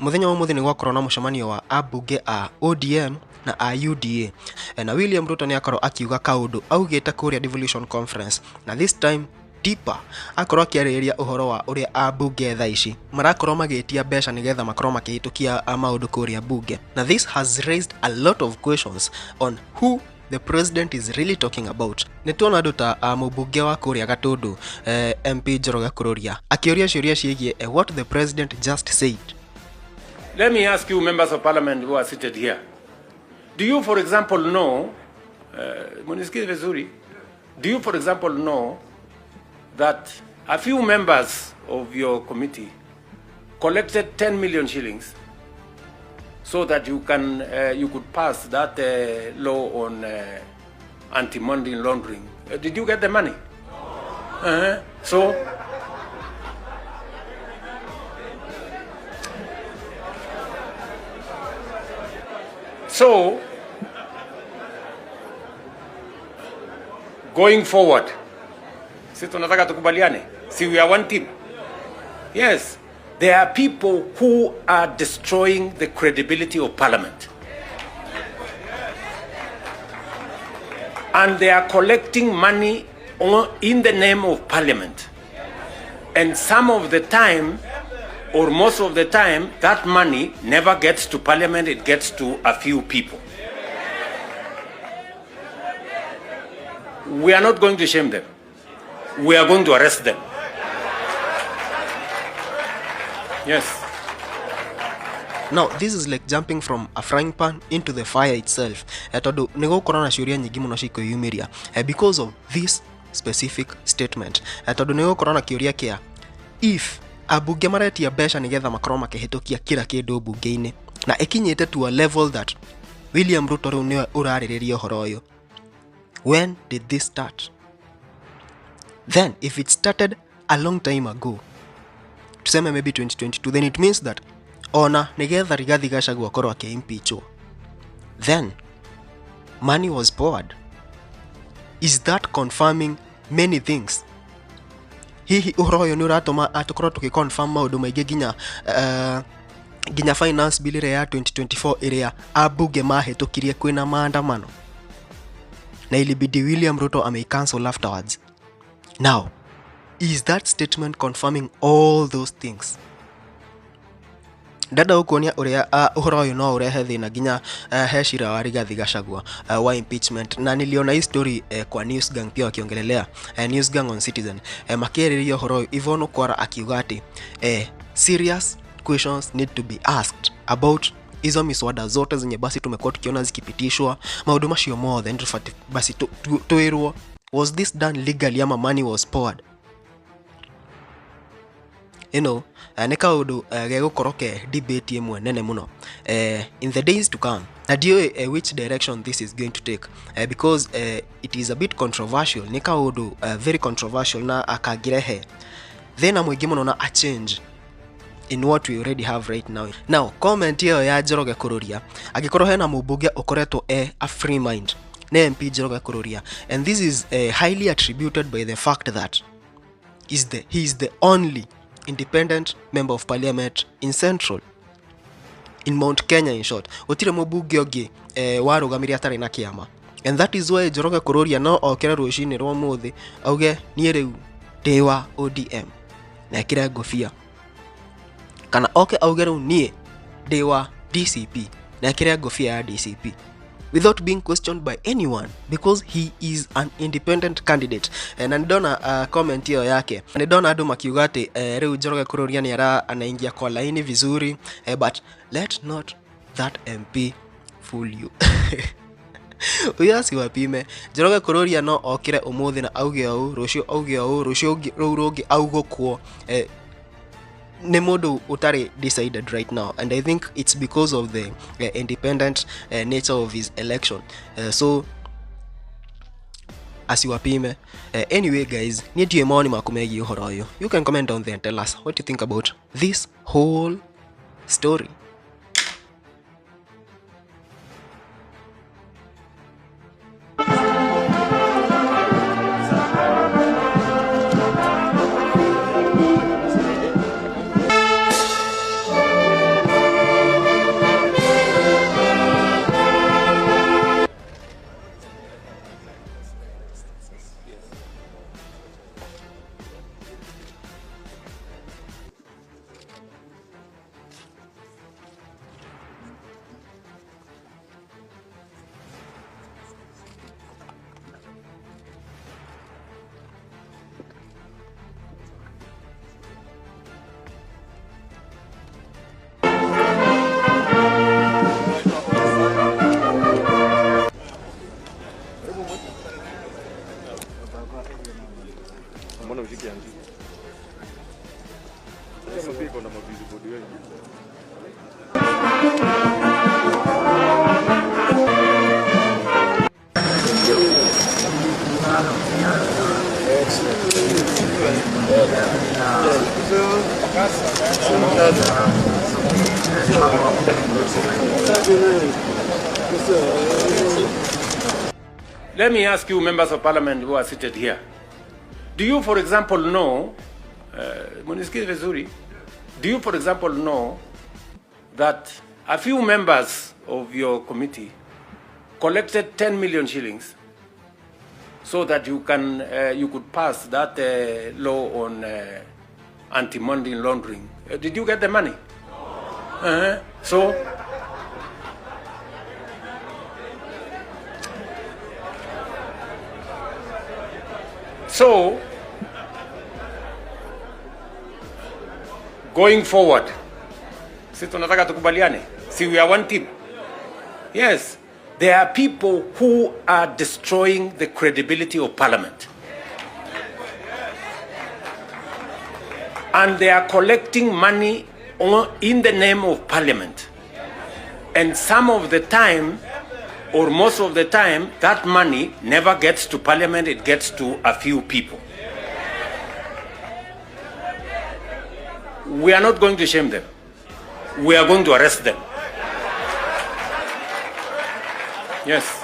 Muthenya wa muthenya gwakorwo na mucemanio wa abunge a ODM na a UDA. Na William Ruto ni akorwo akiuga kaundu augite kuria devolution conference, na this time deeper akorwo akiariria uhoro wa uria abunge tha ici marakorwo magitia mbeca nigetha makorwo makihitukia maundu kuria bunge. Na this has raised a lot of questions on who the president is really talking about. Nituona andu ta mubunge wa kuria Gatundu MP Njoroge Kururia akioria ciuria ciigie what the president just said. Let me ask you, members of parliament who are seated here. Do you, for example, know, do you, for example, know that a few members of your committee collected 10 million shillings so that you could pass that law on anti-money laundering? Did you get the money? So, going forward, si tunataka tukubaliane, si we are one team. Yes, there are people who are destroying the credibility of parliament. And they are collecting money in the name of parliament. And some of the time, or most of the time, that money never gets to parliament, it gets to a few people. We are not going to shame them. We are going to arrest them. Yes. Now, this is like jumping from a frying pan into the fire itself. Tondu nigukorwo na ciuria nyingi muno cikuyumiria because of this specific statement. Tondu nigukorwo na kiuria kia if abunge maretia mbeca nigetha makorwo makihitukia kila kindu bunge-ini na ikinyite to a level that William Ruto riu niwe uraririria uhoro uyu. When did this start? Then if it started a long time ago, tuseme maybe 2022, then it means that ona nigetha Rigathi Gachagua akorwo akiimpeachwo, then money was poured. Is that confirming many things? Hihi uhoro uyu ni uratuma atukorwo tukiconfirm maundu maingi ginya finance bill ya 2024 iria abunge mahitukirie kwina maandamano na ilibidi William Ruto cancel afterwards. Now, is that statement confirming all those things? Dada ukuonia uria uhoro uyu no urehe thina ginya he cira wa Rigathi Gachagua wa impeachment. Na niliona hii story kwa News Gang pia wakiongelelea News Gang on Citizen makiriria uhoro uyu Ivono Kwara akiuga ati serious questions need to be asked about hizo miswada zote zenye basi tumekuwa tukiona zikipitishwa maundu macio more than basi tuirwo, was this done legally ama money was poured? You know, neka udu gegukoroke debate imwe nene muno in the days to come. Do you which direction this is going to take? Because it is a bit controversial. Neka udu very controversial na akagirehe then amwegi muno na a change in what we already have right now. Now, comment hiyo ya Njoroge Kururia agikorwo hena mubunge ukoretwo a free mind na MP Njoroge Kururia, and this is highly attributed by the fact that he is the only independent member of parliament in Central, in Mount Kenya in short. Otire mubunge ogi warugamiria atari na kiama, and that is why Njoroge Kururia no okera rucini rwa muthi auge nie riu dewa ODM na kira ngofia kana auge riu nie dewa DCP na kira ngofia ya DCP without being questioned by anyone because he is an independent candidate. Na ndona comment hiyo yake, ndona andu makiuga ati riu Njoroge Kururia ni anaingia kwa laini vizuri, but let not that MP fool you. Uyasi wapime Njoroge Kururia no okire umuthi na auge au rucio auge au rucio rurugi augukwo ne modu utari decided right now, and I think it's because of the independent nature of his election. So asiwapime. Anyway guys, nitie maoni makumegi uhoro uyu. You can comment down there and tell us what you think about this whole story. Let me ask you, members of parliament who are seated here. Do you, for example, know, do you, for example, know that a few members of your committee collected 10 million shillings so that you could pass that law on anti-money laundering? Did you get the money? So, going forward, si tunataka tukubaliane, see, we are one team. Yes, there are people who are destroying the credibility of parliament. And they are collecting money in the name of parliament. And some of the time, or most of the time, that money never gets to parliament, it gets to a few people. We are not going to shame them. We are going to arrest them. Yes.